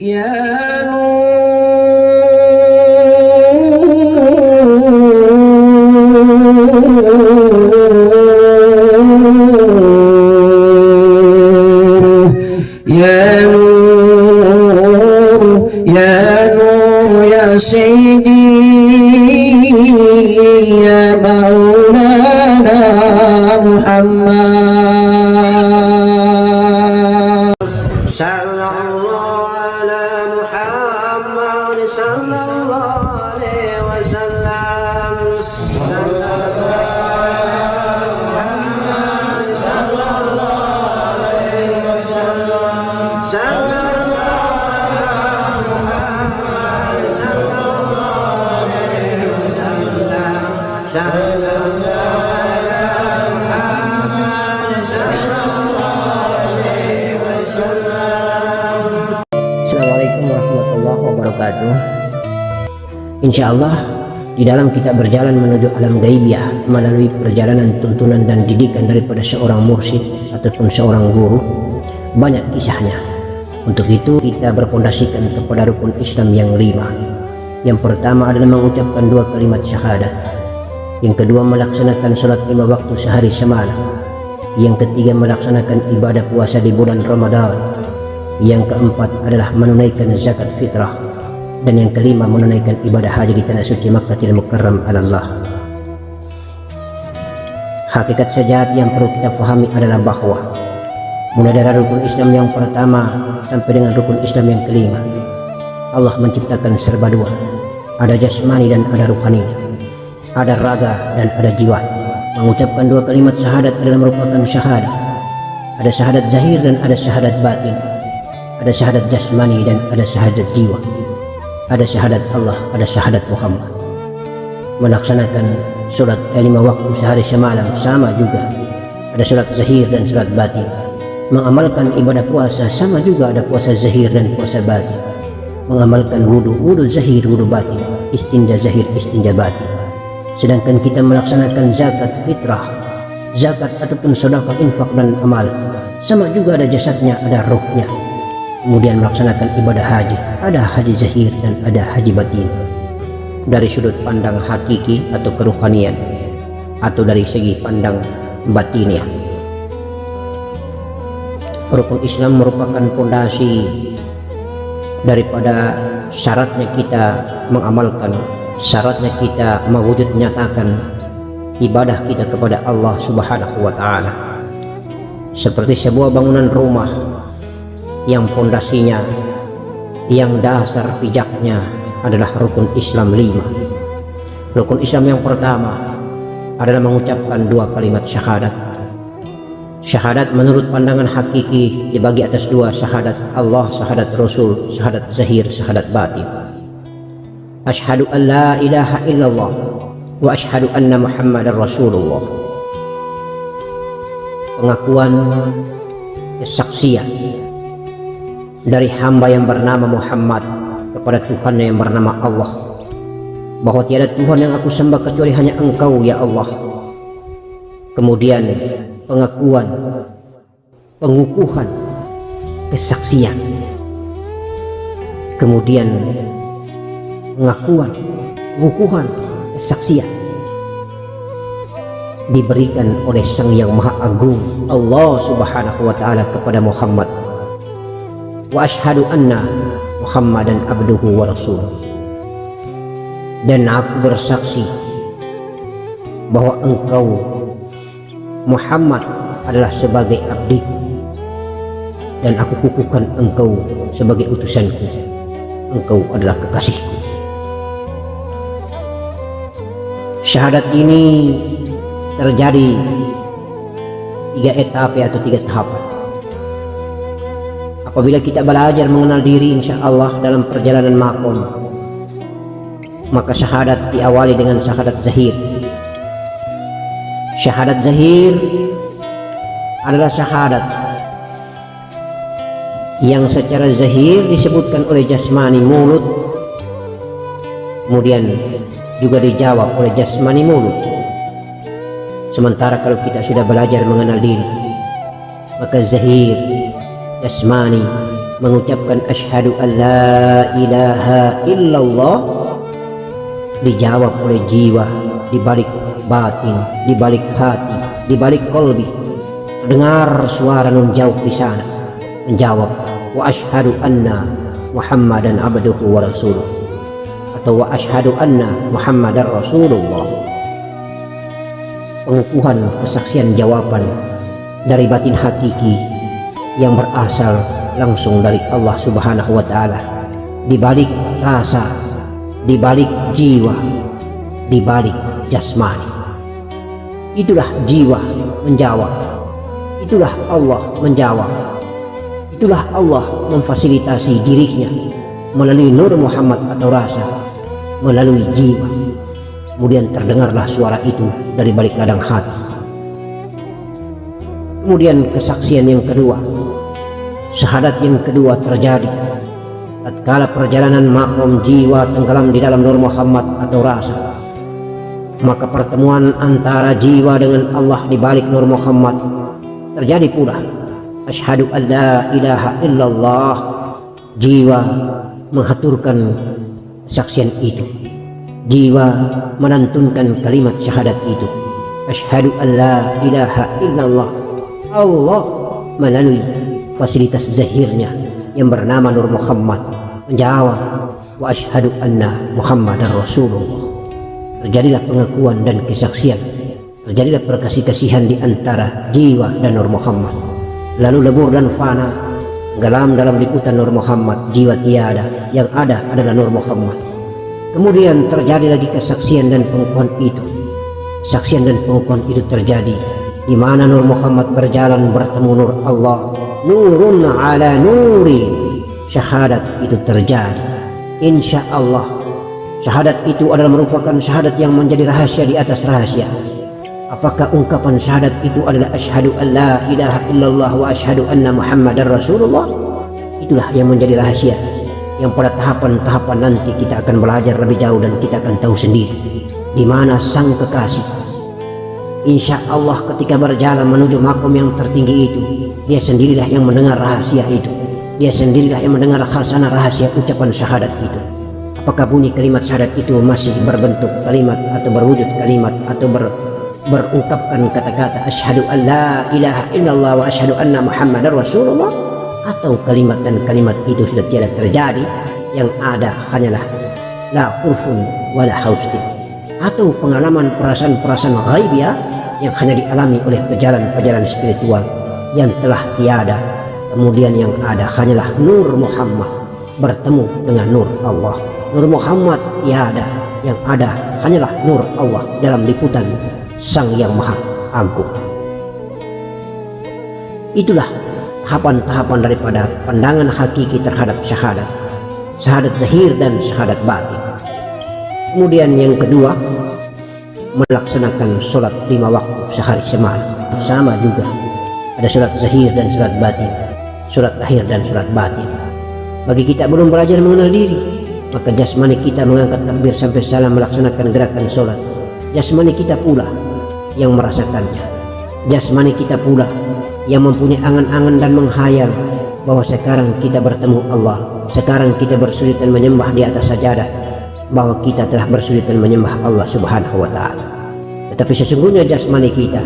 Ya Nur, ya Nur, ya Nur, ya Sayyidi, ya Maulana Muhammad. Sallallahu ala Muhammad sallallahu alaihi wasallam. Sallallahu ala Muhammad sallallahu alaihi wasallam. Sallallahu ala Muhammad sallallahu alaihi wasallam. Sallallahu ala Muhammad sallallahu alaihi wasallam. Assalamualaikum warahmatullahi wabarakatuh. Insyaallah di dalam kita berjalan menuju alam gaibiyah melalui perjalanan tuntunan dan didikan daripada seorang mursyid ataupun seorang guru, banyak kisahnya. Untuk itu kita berpondasikan kepada rukun Islam yang 5. Yang pertama adalah mengucapkan 2 kalimat syahadat. Yang kedua melaksanakan salat 5 waktu sehari semalam. Yang ketiga melaksanakan ibadah puasa di bulan Ramadan. Yang keempat adalah menunaikan zakat fitrah. Dan yang kelima menunaikan ibadah haji di tanah suci Makkahil Mukarram Allah. Hakikat sejati yang perlu kita pahami adalah bahwa mulai dari rukun Islam yang pertama sampai dengan rukun Islam yang kelima, Allah menciptakan serba dua. Ada jasmani dan ada ruhani, ada raga dan ada jiwa. Mengucapkan 2 kalimat syahadat adalah merupakan syahadat. Ada syahadat zahir dan ada syahadat batin. Ada syahadat jasmani dan ada syahadat jiwa. Ada syahadat Allah, ada syahadat Muhammad. Melaksanakan sholat 5 waktu sehari semalam sama juga. Ada sholat zahir dan sholat batin. Mengamalkan ibadah puasa sama juga, ada puasa zahir dan puasa batin. Mengamalkan wudu zahir, wudu batin. Istinja zahir, istinja batin. Sedangkan kita melaksanakan zakat fitrah, zakat ataupun sedekah, infak dan amal, sama juga, ada jasadnya, ada ruhnya. Kemudian melaksanakan ibadah haji, ada haji zahir dan ada haji batin. Dari sudut pandang hakiki atau keruhanian, atau dari segi pandang batiniah. Rukun Islam merupakan fondasi daripada syaratnya kita mengamalkan, syaratnya kita mewujud menyatakan ibadah kita kepada Allah Subhanahu wa ta'ala. Seperti sebuah bangunan rumah yang fondasinya, yang dasar pijaknya adalah rukun Islam 5. Rukun Islam yang pertama adalah mengucapkan 2 kalimat syahadat. Syahadat menurut pandangan hakiki dibagi atas 2, syahadat Allah, syahadat Rasul, syahadat zahir, syahadat batin. Asyhadu an la ilaha illallah wa asyhadu anna Muhammadar Rasulullah. Pengakuan, kesaksian dari hamba yang bernama Muhammad kepada Tuhannya yang bernama Allah, bahwa tiada Tuhan yang aku sembah kecuali hanya Engkau ya Allah. Kemudian pengakuan, pengukuhan, kesaksian. Kemudian pengakuan, pengukuhan, kesaksian diberikan oleh Sang Yang Maha Agung Allah Subhanahu wa ta'ala kepada Muhammad. Wa asyhadu anna Muhammadan abduhu wa rasuluh. Dan aku bersaksi bahwa engkau Muhammad adalah sebagai abdiku, dan aku kukuhkan engkau sebagai utusanku. Engkau adalah kekasihku. Syahadat ini terjadi 3 etape atau 3 tahapan. Apabila kita belajar mengenal diri insya Allah dalam perjalanan makom, maka syahadat diawali dengan syahadat zahir. Syahadat zahir adalah syahadat yang secara zahir disebutkan oleh jasmani mulut, kemudian juga dijawab oleh jasmani mulut. Sementara kalau kita sudah belajar mengenal diri, maka zahir, jasmani, mengucapkan asyhadu an la ilaha illallah, dijawab oleh jiwa, di balik batin, di balik hati, di balik qalbi. Dengar suara nun jauh di sana menjawab, wa asyhadu anna Muhammadan abduhu wa rasuluh, atau wa asyhadu anna Muhammadar Rasulullah. Pengukuhan kesaksian jawaban dari batin hakiki yang berasal langsung dari Allah Subhanahu wa Ta'ala, di balik rasa, di balik jiwa, di balik jasmani. Itulah jiwa menjawab, itulah Allah menjawab, itulah Allah memfasilitasi dirinya melalui nur Muhammad atau rasa, melalui jiwa. Kemudian terdengarlah suara itu dari balik ladang hati. Kemudian kesaksian yang kedua, syahadat yang kedua terjadi tatkala perjalanan makom jiwa tenggelam di dalam nur Muhammad atau rasa. Maka pertemuan antara jiwa dengan Allah di balik nur Muhammad terjadi pula. Asyhadu an la ilaha illallah, jiwa menghaturkan kesaksian itu, jiwa menantunkan kalimat syahadat itu, asyhadu an la ilaha illallah. Allah melalui fasilitas zahirnya yang bernama Nur Muhammad menjawab, wa asyhadu anna Muhammadar Rasulullah. Terjadilah pengakuan dan kesaksian, terjadilah perkasih-kasihan di antara jiwa dan Nur Muhammad. Lalu lebur dan fana, gelam dalam liputan Nur Muhammad, jiwa tiada, yang ada adalah Nur Muhammad. Kemudian terjadi lagi kesaksian dan pengukuhan itu. Kesaksian dan pengukuhan itu terjadi di mana Nur Muhammad berjalan bertemu Nur Allah, nurun ala nurin. Syahadat itu terjadi, insya Allah. Syahadat itu adalah merupakan syahadat yang menjadi rahasia di atas rahasia. Apakah ungkapan syahadat itu adalah asyhadu an la ilaha illallah wa asyhadu anna Muhammadar Rasulullah? Itulah yang menjadi rahasia, yang pada tahapan-tahapan nanti kita akan belajar lebih jauh dan kita akan tahu sendiri di mana sang kekasih. Insya Allah ketika berjalan menuju makom yang tertinggi itu, dia sendirilah yang mendengar rahasia itu, dia sendirilah yang mendengar khasanah rahasia ucapan syahadat itu. Apakah bunyi kalimat syahadat itu masih berbentuk kalimat atau berwujud kalimat atau berungkapkan kata-kata asyhadu an la ilaha illallah wa asyhadu anna Muhammadar Rasulullah, atau kalimat dan kalimat itu sudah tiada terjadi, yang ada hanyalah la hurfun wala haustin, atau pengalaman perasaan-perasaan ghaibiyah yang hanya dialami oleh pejalan-pejalan spiritual yang telah tiada. Kemudian yang ada hanyalah Nur Muhammad bertemu dengan Nur Allah. Nur Muhammad tiada, yang ada hanyalah Nur Allah dalam liputan Sang Yang Maha Agung. Itulah tahapan-tahapan daripada pandangan hakiki terhadap syahadat, syahadat zahir dan syahadat batin. Kemudian yang kedua, melaksanakan sholat 5 waktu sehari semalam. Sama juga, ada sholat zahir dan sholat batin, sholat lahir dan sholat batin. Bagi kita belum belajar mengenal diri, maka jasmani kita mengangkat takbir sampai salam melaksanakan gerakan sholat. Jasmani kita pula yang merasakannya, jasmani kita pula yang mempunyai angan-angan dan menghayal bahwa sekarang kita bertemu Allah, sekarang kita bersujud dan menyembah di atas sajadah, bahwa kita telah bersujud dan menyembah Allah Subhanahu wa Ta'ala. Tetapi sesungguhnya jasmani kita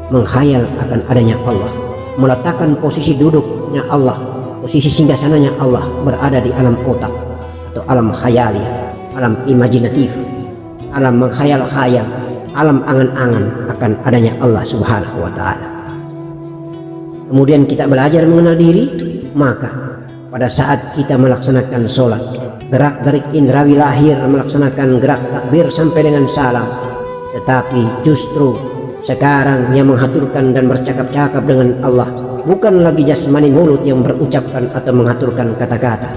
menghayal akan adanya Allah, meletakkan posisi duduknya Allah, posisi singgasananya Allah berada di alam otak atau alam khayali, alam imajinatif, alam menghayal-hayal, alam angan-angan akan adanya Allah Subhanahu wa Ta'ala. Kemudian kita belajar mengenal diri, maka pada saat kita melaksanakan sholat, gerak-gerik indrawi lahir melaksanakan gerak takbir sampai dengan salam. Tetapi justru sekarang yang menghaturkan dan bercakap-cakap dengan Allah bukan lagi jasmani mulut yang berucapkan atau menghaturkan kata-kata,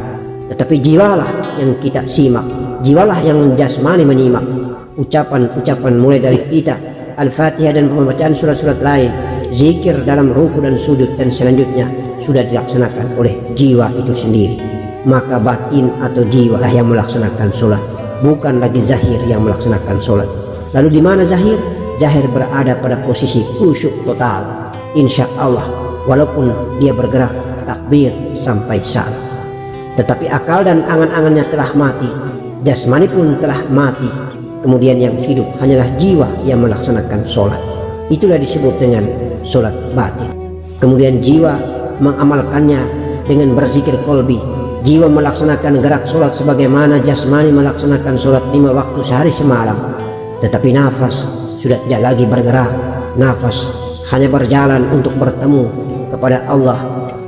tetapi jiwalah yang kita simak, jiwalah yang jasmani menyimak ucapan-ucapan mulai dari kita Al-Fatihah dan pembacaan surat-surat lain, zikir dalam ruku dan sujud, dan selanjutnya sudah dilaksanakan oleh jiwa itu sendiri. Maka batin atau jiwa lah yang melaksanakan sholat, bukan lagi zahir yang melaksanakan sholat. Lalu di mana zahir? Zahir berada pada posisi khusyuk total. Insya Allah, walaupun dia bergerak takbir sampai salah. Tetapi akal dan angan-angannya telah mati, jasmani pun telah mati. Kemudian yang hidup hanyalah jiwa yang melaksanakan sholat. Itulah disebut dengan sholat batin. Kemudian jiwa mengamalkannya dengan berzikir kolbi. Jiwa melaksanakan gerak sholat sebagaimana jasmani melaksanakan sholat 5 waktu sehari semalam. Tetapi nafas sudah tidak lagi bergerak. Nafas hanya berjalan untuk bertemu kepada Allah,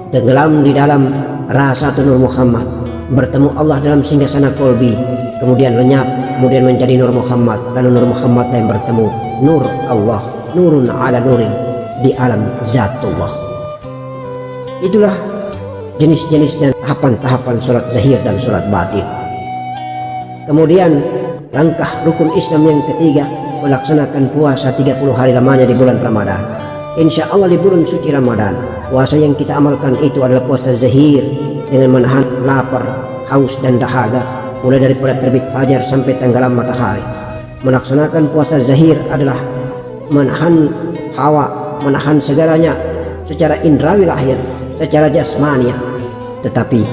tenggelam di dalam rasa Nur Muhammad, bertemu Allah dalam singgasana kolbi, kemudian lenyap, kemudian menjadi Nur Muhammad, lalu Nur Muhammad yang bertemu Nur Allah, nurun ala nurin di alam zatullah. Itulah jenis-jenis dan tahapan-tahapan sholat zahir dan sholat batin. Kemudian langkah rukun Islam yang ketiga, melaksanakan puasa 30 hari lamanya di bulan Ramadan. Insya Allah di bulan suci Ramadan, puasa yang kita amalkan itu adalah puasa zahir dengan menahan lapar, haus dan dahaga mulai daripada terbit fajar sampai tenggelam matahari. Melaksanakan puasa zahir adalah menahan hawa, menahan segalanya secara indrawi lahir, secara jasmania. Tetapi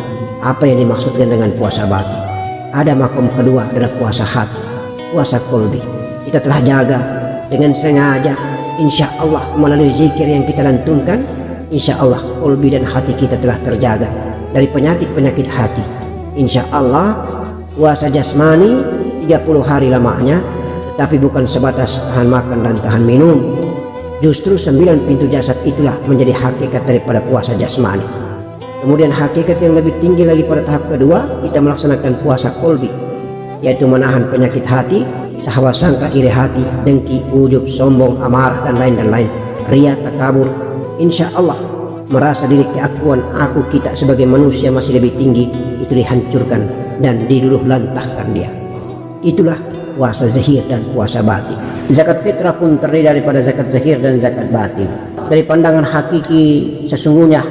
apa yang dimaksudkan dengan puasa batin? Ada makom kedua adalah puasa hati, puasa kolbi. Kita telah jaga dengan sengaja, insya Allah melalui zikir yang kita lantunkan, insya Allah kolbi dan hati kita telah terjaga dari penyakit-penyakit hati. Insya Allah puasa jasmani 30 hari lamanya, tetapi bukan sebatas tahan makan dan tahan minum. Justru 9 pintu jasad itulah menjadi hakikat daripada puasa jasmani. Kemudian hakikat yang lebih tinggi lagi pada tahap kedua, kita melaksanakan puasa kolbi, yaitu menahan penyakit hati, syahwat sangka, iri hati, dengki, ujub, sombong, amarah dan lain-lain, riya, takabur. Insya Allah merasa diri keakuan aku kita sebagai manusia masih lebih tinggi, itu dihancurkan dan diluluh lantahkan dia. Itulah puasa zahir dan puasa batin. Zakat fitrah pun terdiri daripada zakat zahir dan zakat batin. Dari pandangan hakiki, sesungguhnya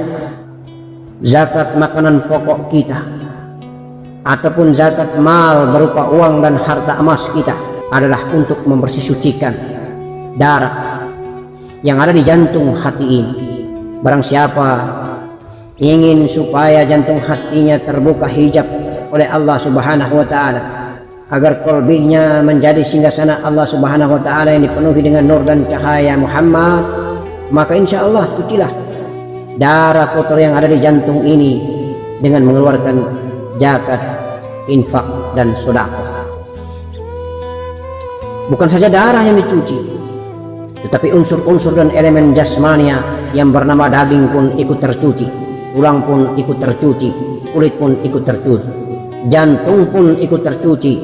zakat makanan pokok kita ataupun zakat mal berupa uang dan harta emas kita adalah untuk membersihsucikan darah yang ada di jantung hati ini. Barang siapa ingin supaya jantung hatinya terbuka hijab oleh Allah Subhanahu wa ta'ala, agar qalbinya menjadi singgasana Allah Subhanahu wa ta'ala yang dipenuhi dengan nur dan cahaya Muhammad, maka insya Allah cucilah darah kotor yang ada di jantung ini dengan mengeluarkan zakat, infak dan sedekah. Bukan saja darah yang dicuci, tetapi unsur-unsur dan elemen jasmania yang bernama daging pun ikut tercuci, tulang pun ikut tercuci, kulit pun ikut tercuci, jantung pun ikut tercuci,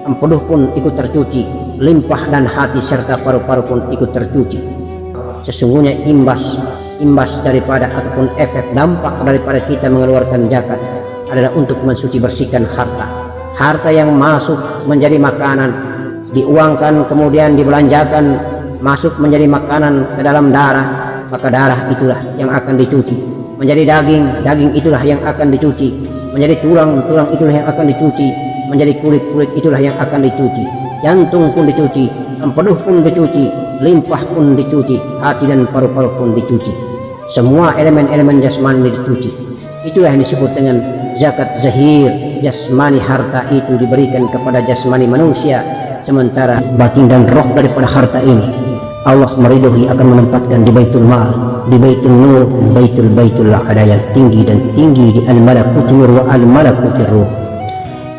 empedu pun ikut tercuci, limpah dan hati serta paru-paru pun ikut tercuci. Sesungguhnya imbas daripada ataupun efek dampak daripada kita mengeluarkan zakat adalah untuk mensuci bersihkan harta yang masuk menjadi makanan, diuangkan kemudian dibelanjakan, masuk menjadi makanan ke dalam darah, maka darah itulah yang akan dicuci. Menjadi daging itulah yang akan dicuci. Menjadi tulang itulah yang akan dicuci. Menjadi kulit itulah yang akan dicuci. Jantung pun dicuci, empedu pun dicuci, limpah pun dicuci, hati dan paru-paru pun dicuci. Semua elemen-elemen jasmani dicuci. Itulah yang disebut dengan zakat zahir. Jasmani harta itu diberikan kepada jasmani manusia, sementara batin dan roh daripada harta ini Allah meridhoi akan menempatkan di Baitul Mal, di Baitul Nur, Baitul ada yang tinggi dan tinggi di Al-Malakuti Nur wa Al-Malakuti Ruh.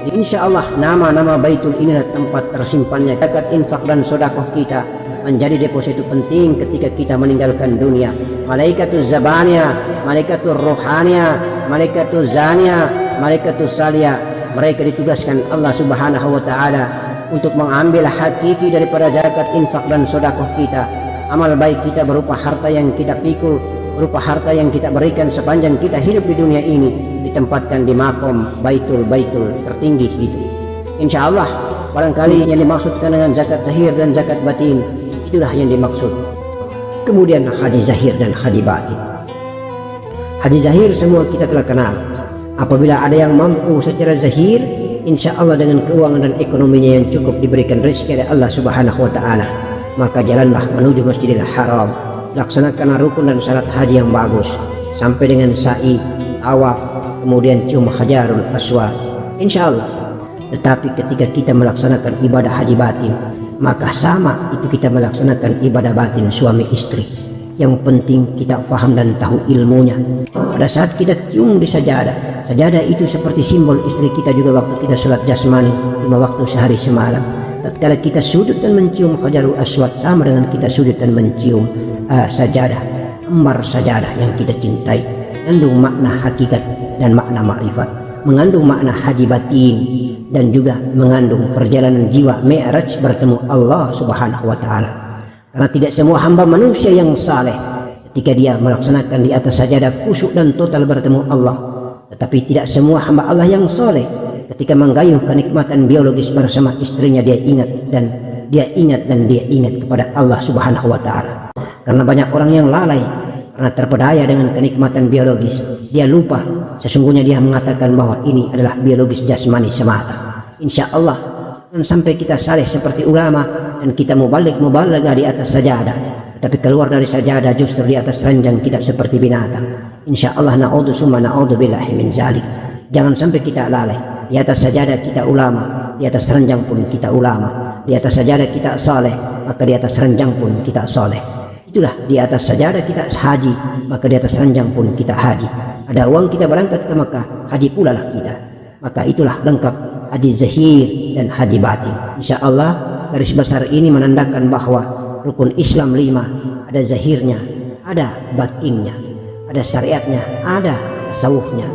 Insya Allah nama-nama Baitul inilah tempat tersimpannya zakat, infak dan sedekah kita, menjadi deposito penting ketika kita meninggalkan dunia. Malaikatul Zabania, Malaikatul Rohania, Malaikatul Zania, Malaikatul Salia, mereka ditugaskan Allah Subhanahu wa ta'ala untuk mengambil hakiki daripada zakat, infak dan sedekah kita. Amal baik kita berupa harta yang kita pikul, berupa harta yang kita berikan sepanjang kita hidup di dunia ini, ditempatkan di makom baitul tertinggi itu. Insya Allah barangkali yang dimaksudkan dengan zakat zahir dan zakat batin itulah yang dimaksud. Kemudian haji zahir dan haji batin. Haji zahir semua kita telah kenal. Apabila ada yang mampu secara zahir, insya Allah dengan keuangan dan ekonominya yang cukup diberikan rezeki oleh Allah Subhanahu wa ta'ala, maka jalanlah menuju Masjidil Haram, laksanakan rukun dan syarat haji yang bagus sampai dengan sa'i, tawaf, kemudian cium Hajarul Aswad, insya Allah. Tetapi ketika kita melaksanakan ibadah haji batin, maka sama itu kita melaksanakan ibadah batin suami istri. Yang penting kita faham dan tahu ilmunya. Pada saat kita cium di sajadah, sajadah itu seperti simbol istri kita juga waktu kita sholat jasmani 5 waktu sehari semalam. Tatkala kita sujud dan mencium Hajarul Aswad sama dengan kita sujud dan mencium sajadah, ambar sajadah yang kita cintai. Mengandung makna hakikat dan makna makrifat, mengandung makna haji batin, dan juga mengandung perjalanan jiwa Mi'raj bertemu Allah Subhanahu wa Ta'ala. Karena tidak semua hamba manusia yang saleh ketika dia melaksanakan di atas sajadah khusyuk dan total bertemu Allah, tetapi tidak semua hamba Allah yang saleh ketika menggayuh kenikmatan biologis bersama istrinya dia ingat kepada Allah Subhanahu wa Ta'ala. Karena banyak orang yang lalai karena terpedaya dengan kenikmatan biologis, dia lupa sesungguhnya dia mengatakan bahwa ini adalah biologis jasmani semata. Insya Allah sampai kita saleh seperti ulama dan kita mubaligh di atas sajadah, tapi keluar dari sajadah justru di atas ranjang kita seperti binatang. Insya Allah na'udzu billahi min zalik. Jangan sampai kita lalai. Di atas sajadah kita ulama, di atas ranjang pun kita ulama. Di atas sajadah kita saleh, maka di atas ranjang pun kita saleh. Itulah, di atas sajadah kita haji, maka di atas ranjang pun kita haji. Ada uang kita berangkat ke Mekah, haji pula lah kita. Maka itulah lengkap haji zahir dan haji batin. Insya Allah garis besar ini menandakan bahwa rukun Islam 5 ada zahirnya, ada batinnya, ada syariatnya, ada tasawufnya,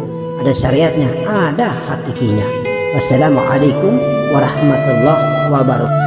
ada syariatnya, ada hakikinya. Wassalamualaikum warahmatullahi wabarakatuh.